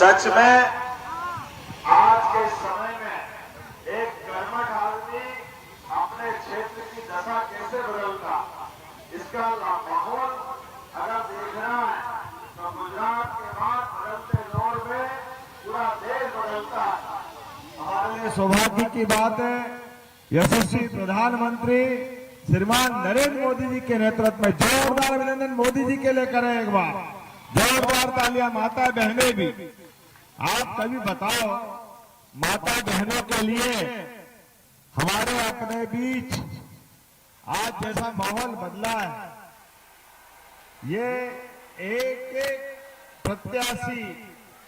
सच में आज के समय में एक कर्मठ आदमी अपने क्षेत्र की दशा कैसे बदलता, इसका माहौल अगर देखना है तो गुजरात के बाद बदलते दौर में पूरा देश बदलता है। हमारे लिए सौभाग्य की बात है, यशस्वी प्रधानमंत्री श्रीमान नरेंद्र मोदी जी के नेतृत्व में जोरदार अभिनंदन मोदी जी के लिए करें। एक बार जोरदार तालियां माता बहनें भी। आप कभी बताओ, माता बहनों के लिए हमारे अपने बीच आज जैसा माहौल बदला है, ये एक एक प्रत्याशी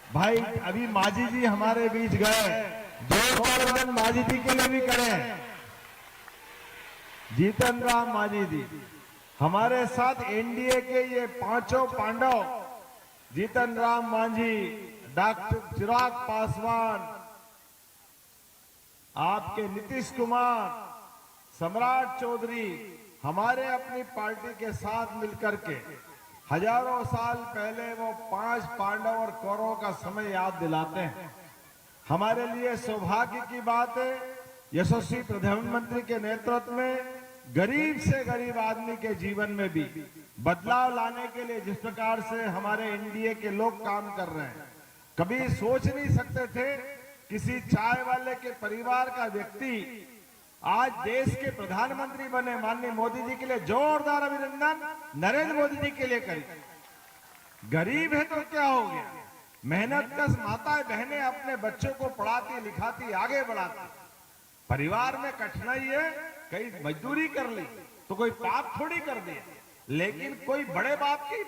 भाई अभी मांझी जी हमारे बीच गए, जोरदार अभिनंदन मांझी जी के लिए भी करें। जीतन राम मांझी जी हमारे साथ एनडीए के ये पांचों पांडव, जीतन राम मांझी, डॉक्टर चिराग पासवान, आपके नीतीश कुमार, सम्राट चौधरी, हमारे अपनी पार्टी के साथ मिलकर के हजारों साल पहले वो 5 पांडव और कौरवों का समय याद दिलाते हैं। हमारे लिए सौभाग्य की बात है, यशस्वी प्रधानमंत्री के नेतृत्व में गरीब से गरीब आदमी के जीवन में भी बदलाव लाने के लिए जिस प्रकार से हमारे एनडीए के लोग काम कर रहे हैं, कभी सोच नहीं सकते थे किसी चाय वाले के परिवार का व्यक्ति आज देश के प्रधानमंत्री बने। माननीय मोदी जी के लिए जोरदार अभिनंदन नरेंद्र मोदी जी के लिए करें। गरीब है तो क्या हो गया, मेहनत कश माताएं बहनें अपने बच्चों को पढ़ाती लिखाती आगे बढ़ाती। परिवार में कठिनाई है, कहीं मजदूरी कर ली तो कोई पाप थोड़ी कर दिया, लेकिन कोई बड़े बाप के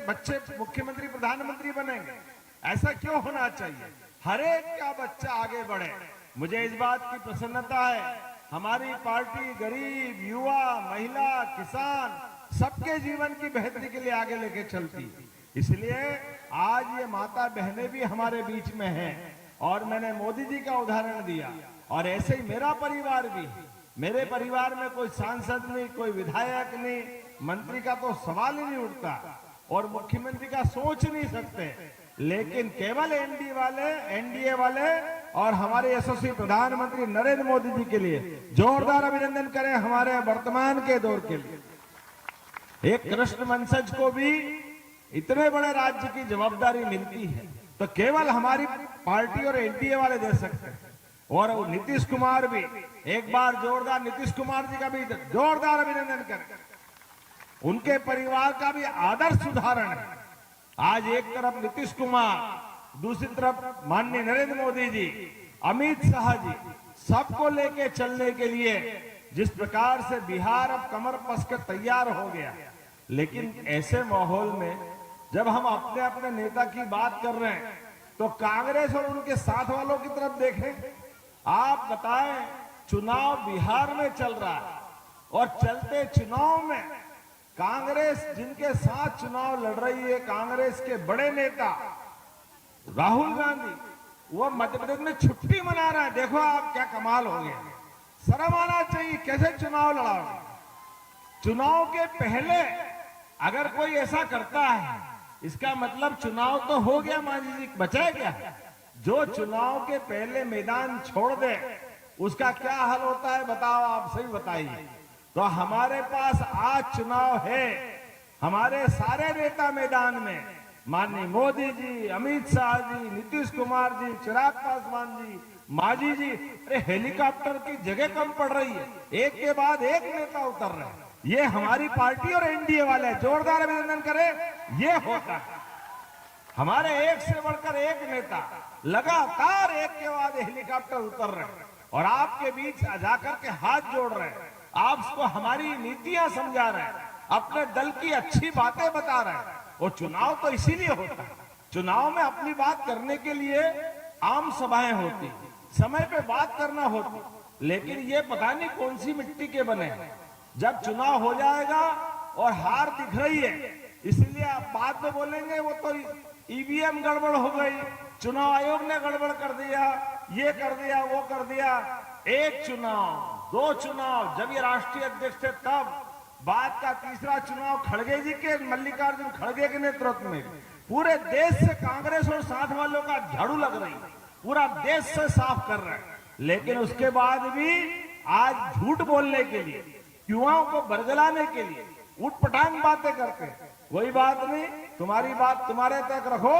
बच्चे मुख्यमंत्री प्रधानमंत्री बनेंगे, ऐसा क्यों होना चाहिए। हर एक का बच्चा आगे बढ़े। मुझे इस बात की प्रसन्नता है, हमारी पार्टी गरीब, युवा, महिला, किसान सबके जीवन की बेहतरी के लिए आगे लेके चलती है। इसलिए आज ये माता बहनें भी हमारे बीच में हैं और मैंने मोदी जी का उदाहरण दिया, और ऐसे ही मेरा परिवार भी। मेरे परिवार में कोई सांसद नहीं, कोई विधायक नहीं, मंत्री का तो सवाल ही नहीं उठता और मुख्यमंत्री का सोच नहीं सकते, लेकिन केवल एनडीए वाले और हमारे यशस्वी प्रधानमंत्री नरेंद्र मोदी जी के लिए जोरदार अभिनंदन करें। हमारे वर्तमान के दौर के लिए एक कृष्ण वंशज को भी इतने बड़े राज्य की जवाबदारी मिलती है तो केवल हमारी पार्टी और एनडीए वाले दे सकते हैं। और नीतीश कुमार भी, एक बार जोरदार नीतीश कुमार जी का भी जोरदार अभिनंदन करें। उनके परिवार का भी आदर्श उदाहरण है। आज एक तरफ नीतीश कुमार, दूसरी तरफ माननीय नरेंद्र मोदी जी, अमित शाह जी, सबको लेके चलने के लिए जिस प्रकार से बिहार अब कमर कसकर तैयार हो गया। लेकिन ऐसे माहौल में जब हम अपने अपने नेता की बात कर रहे हैं तो कांग्रेस और उनके साथ वालों की तरफ देखें। आप बताएं, चुनाव बिहार में चल रहा है और चलते चुनाव में कांग्रेस जिनके साथ चुनाव लड़ रही है, कांग्रेस के बड़े नेता राहुल गांधी, वो मध्य प्रदेश में छुट्टी मना रहा है। देखो आप क्या कमाल हो गया, शर्म आना चाहिए। कैसे चुनाव लड़ा रहे? चुनाव के पहले अगर कोई ऐसा करता है, इसका मतलब चुनाव तो हो गया, मांझी जी बचा क्या? जो चुनाव के पहले मैदान छोड़ दे उसका क्या हाल होता है बताओ, आप सही बताइए। तो हमारे पास आज चुनाव है, हमारे सारे नेता मैदान में, माननीय मोदी जी, अमित शाह जी, नीतीश कुमार जी, चिराग पासवान जी, मांझी जी। अरे हेलीकॉप्टर की जगह कम पड़ रही है, एक के बाद एक नेता उतर रहे हैं। ये हमारी पार्टी और एनडीए वाले, जोरदार अभिनंदन करें। ये होता है हमारे एक से बढ़कर एक नेता लगातार एक के बाद हेलीकॉप्टर उतर रहे हैं और आपके बीच जाकर के हाथ जोड़ रहे हैं, आपको हमारी नीतियां समझा रहे हैं, अपने दल की अच्छी बातें बता रहे हैं। और चुनाव तो इसीलिए होता है, चुनाव में अपनी बात करने के लिए आम सभाएं होती, समय पे बात करना होती, लेकिन ये पता नहीं कौन सी मिट्टी के बने हैं। जब चुनाव हो जाएगा और हार दिख रही है, इसलिए आप बाद में बोलेंगे वो तो ईवीएम गड़बड़ हो गई, चुनाव आयोग ने गड़बड़ कर दिया, ये कर दिया, वो कर दिया। एक चुनाव, दो चुनाव, जब ये राष्ट्रीय अध्यक्ष थे तब, बाद का तीसरा चुनाव खड़गे जी के, मल्लिकार्जुन खड़गे के नेतृत्व में, पूरे देश से कांग्रेस और साथ वालों का झाड़ू लग रही है, पूरा देश से साफ कर रहा है। लेकिन उसके बाद भी आज झूठ बोलने के लिए, युवाओं को बरगलाने के लिए उठपटांग बातें करते हैं। कोई बात नहीं, तुम्हारी बात तुम्हारे तक रखो।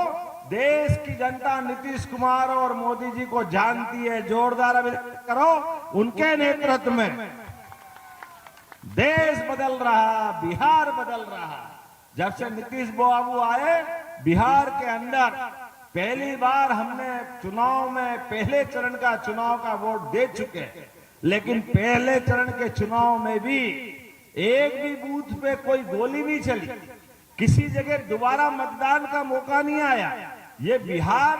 देश की जनता नीतीश कुमार और मोदी जी को जानती है। जोरदार अभिनंदन करो। उनके नेतृत्व में देश बदल रहा, बिहार बदल रहा। जब से नीतीश बाबू आए, बिहार के अंदर पहली बार हमने चुनाव में पहले चरण का चुनाव का वोट दे चुके हैं, लेकिन पहले चरण के चुनाव में भी एक भी बूथ पे कोई गोली नहीं चली, किसी जगह दोबारा मतदान का मौका नहीं आया। ये बिहार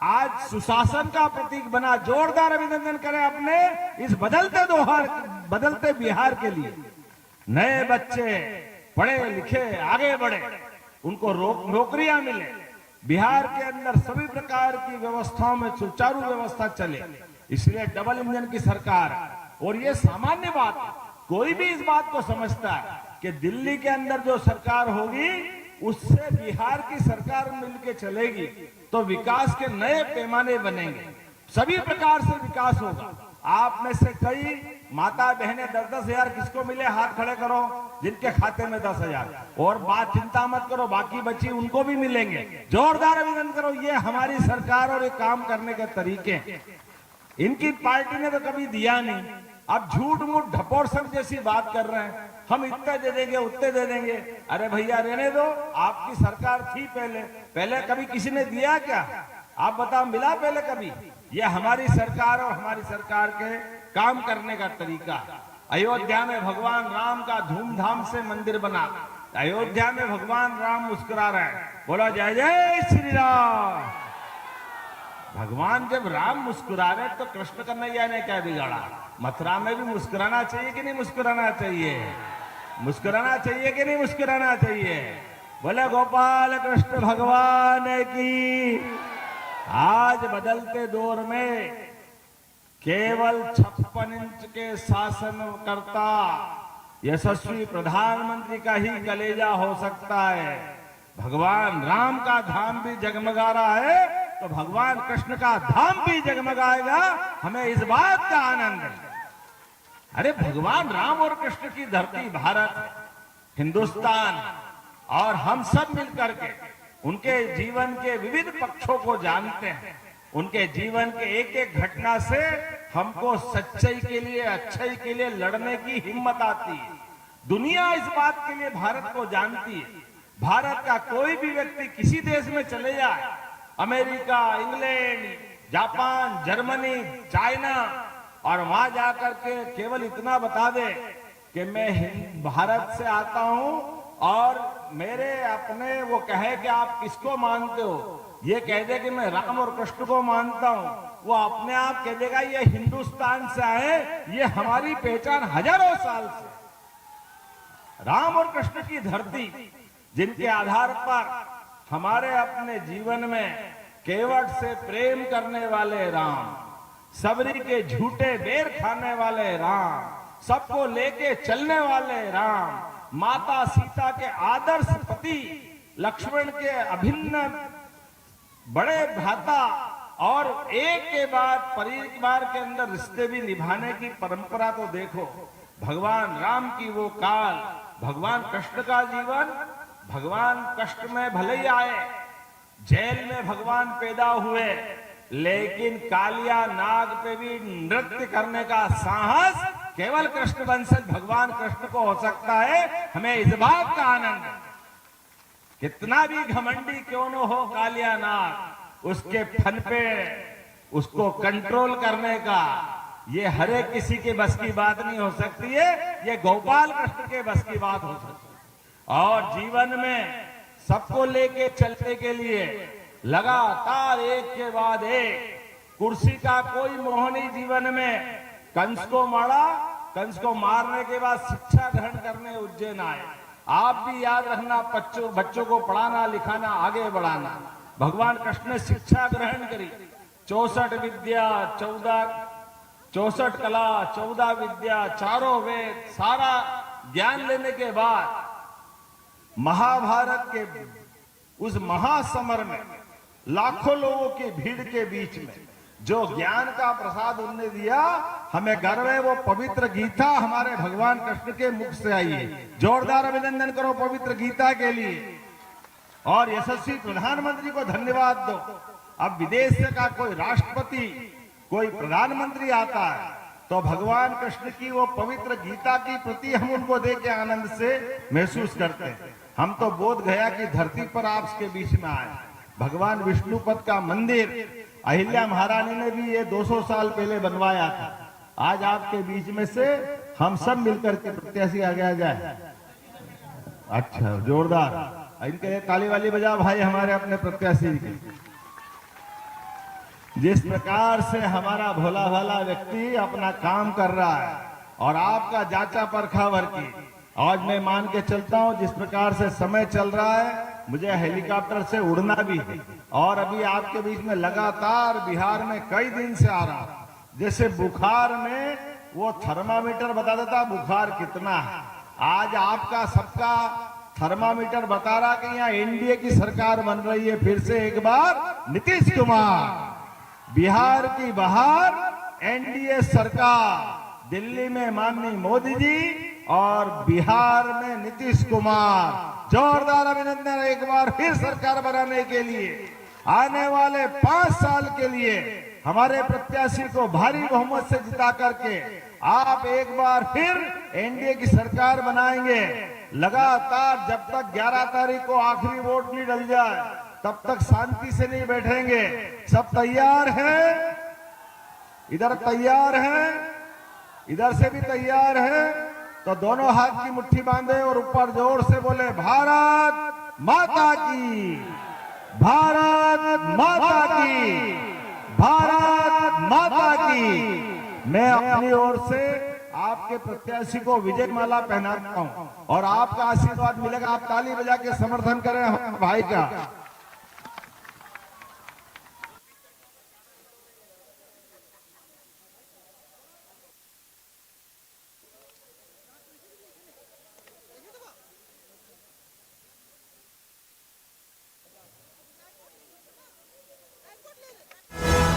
आज सुशासन का प्रतीक बना। जोरदार अभिनंदन करें अपने इस बदलते बिहार के लिए। नए बच्चे पढ़े लिखे आगे बढ़े, उनको नौकरियां मिले, बिहार के अंदर सभी प्रकार की व्यवस्थाओं में सुचारू व्यवस्था चले, इसलिए डबल इंजन की सरकार। और ये सामान्य बात है, कोई भी इस बात को समझता है कि दिल्ली के अंदर जो सरकार होगी उससे बिहार की सरकार मिलकर चलेगी तो विकास के नए पैमाने बनेंगे, सभी प्रकार से विकास होगा। आप में से कई माता बहनें 10-10 हजार किसको मिले, हाथ खड़े करो जिनके खाते में 10 हजार। और बात चिंता मत करो, बाकी बची उनको भी मिलेंगे। जोरदार अभिनंदन करो। ये हमारी सरकार और ये काम करने के तरीके। इनकी पार्टी ने तो कभी दिया नहीं, अब झूठ मूठ ढपोर सब जैसी बात कर रहे हैं, हम इतने दे देंगे उतने दे देंगे। अरे भैया रहने दो, आपकी सरकार थी पहले कभी किसी ने दिया क्या? आप बताओ, मिला पहले कभी? ये हमारी सरकार और हमारी सरकार के काम करने का तरीका। अयोध्या में भगवान राम का धूमधाम से मंदिर बना, अयोध्या में भगवान राम मुस्कुरा रहे हैं। बोलो जय जय श्री राम। भगवान जब राम मुस्कुरा रहे तो कृष्ण कन्हैया ने क्या बिगाड़ा? मथुरा में भी मुस्कुराना चाहिए कि नहीं मुस्कुराना चाहिए? मुस्कुराना चाहिए कि नहीं मुस्कुराना चाहिए? बोले गोपाल कृष्ण भगवान की। आज बदलते दौर में केवल 56 इंच के शासनकर्ता यशस्वी प्रधानमंत्री का ही कलेजा हो सकता है। भगवान राम का धाम भी जगमगा रहा है तो भगवान कृष्ण का धाम भी जगमगाएगा। हमें इस बात का आनंद है। अरे भगवान राम और कृष्ण की धरती भारत, हिंदुस्तान, और हम सब मिलकर के उनके जीवन के विविध पक्षों को जानते हैं। उनके जीवन के एक एक घटना से हमको सच्चाई के लिए, अच्छाई के लिए लड़ने की हिम्मत आती है। दुनिया इस बात के लिए भारत को जानती है। भारत का कोई भी व्यक्ति किसी देश में चले जाए, America, England, Japan, Germany, China, और वहां जाकर के केवल इतना बता दे कि मैं भारत से आता हूं और मेरे अपने, वो कहे कि आप किसको मानते हो, ये कह दे कि मैं राम और कृष्ण को मानता हूं, वो अपने आप कह देगा ये हिंदुस्तान से आए, ये हमारी पहचान हजारों साल से। राम और कृष्ण की धरती, जिनके आधार पर हमारे अपने जीवन में केवट से प्रेम करने वाले राम, सबरी के झूठे बेर खाने वाले राम, सबको लेके चलने वाले राम, माता सीता के आदर्श पति, लक्ष्मण के अभिन्न बड़े भ्राता, और एक के बाद परिवार के अंदर रिश्ते भी निभाने की परंपरा तो देखो। भगवान राम की वो काल, भगवान कृष्ण का जीवन, भगवान कष्ट में भले ही आए, जेल में भगवान पैदा हुए, लेकिन कालिया नाग पे भी नृत्य करने का साहस केवल कृष्ण वंशज भगवान कृष्ण को हो सकता है। हमें इस बात का आनंद है। कितना भी घमंडी क्यों न हो कालिया नाग, उसके फन पे उसको कंट्रोल करने का ये हर एक किसी के बस की बात नहीं हो सकती है। ये गोपाल कृष्ण के बस की बात हो सकती है। और जीवन में सबको लेके चलने के लिए लगातार एक के बाद एक, कुर्सी का कोई मोह नहीं जीवन में। कंस को मारा, कंस को मारने के बाद शिक्षा ग्रहण करने उज्जैन आए। आप भी याद रखना, बच्चों को पढ़ाना लिखाना आगे बढ़ाना। भगवान कृष्ण ने शिक्षा ग्रहण करी, 64 विद्या, 64 कला, 14 विद्या, चारों वेद, सारा ज्ञान लेने के बाद महाभारत के उस महासमर में लाखों लोगों की भीड़ के बीच में जो ज्ञान का प्रसाद उनने दिया, हमें गर्व है। वो पवित्र गीता हमारे भगवान कृष्ण के मुख से आई है। जोरदार अभिनंदन करो पवित्र गीता के लिए और यशस्वी प्रधानमंत्री को धन्यवाद दो। अब विदेश से का कोई राष्ट्रपति, कोई प्रधानमंत्री आता है तो भगवान कृष्ण की वो पवित्र गीता की प्रति हम उनको देख के आनंद से महसूस करते हैं। हम तो बोध गया की धरती पर आपके बीच में आए। भगवान विष्णुपद का मंदिर अहिल्या महारानी ने भी ये 200 साल पहले बनवाया था। आज आपके बीच में से हम सब मिलकर के प्रत्याशी आगे आ जाए। अच्छा, जोरदार इनके ताली वाली बजा भाई हमारे अपने प्रत्याशी की। जिस प्रकार से हमारा भोला भाला व्यक्ति अपना काम कर रहा है और आपका जांचा परखा वर्की, आज मैं मान के चलता हूं जिस प्रकार से समय चल रहा है मुझे हेलीकॉप्टर से उड़ना भी है और अभी आपके बीच में लगातार बिहार में कई दिन से आ रहा। जैसे बुखार में वो थर्मामीटर बता देता बुखार कितना है, आज आपका सबका थर्मामीटर बता रहा कि यहाँ एनडीए की सरकार बन रही है। फिर से एक बार नीतीश कुमार, बिहार की बहार एनडीए सरकार, दिल्ली में माननीय मोदी जी और बिहार में नीतीश कुमार। जोरदार अभिनंदन एक बार फिर सरकार बनाने के लिए। आने वाले 5 साल के लिए हमारे प्रत्याशी को भारी बहुमत से जिता करके आप एक बार फिर एनडीए की सरकार बनाएंगे। लगातार जब तक 11 तारीख को आखिरी वोट नहीं डल जाए तब तक शांति से नहीं बैठेंगे। सब तैयार हैं? इधर तैयार हैं, इधर से भी तैयार हैं। तो दोनों हाथ की मुट्ठी बांधे और ऊपर जोर से बोले भारत माता की, भारत माता की, भारत माता की। मैं अपनी ओर से आपके प्रत्याशी को विजय माला पहनाता हूं और आपका आशीर्वाद मिलेगा। आप ताली बजा के समर्थन करें भाई का।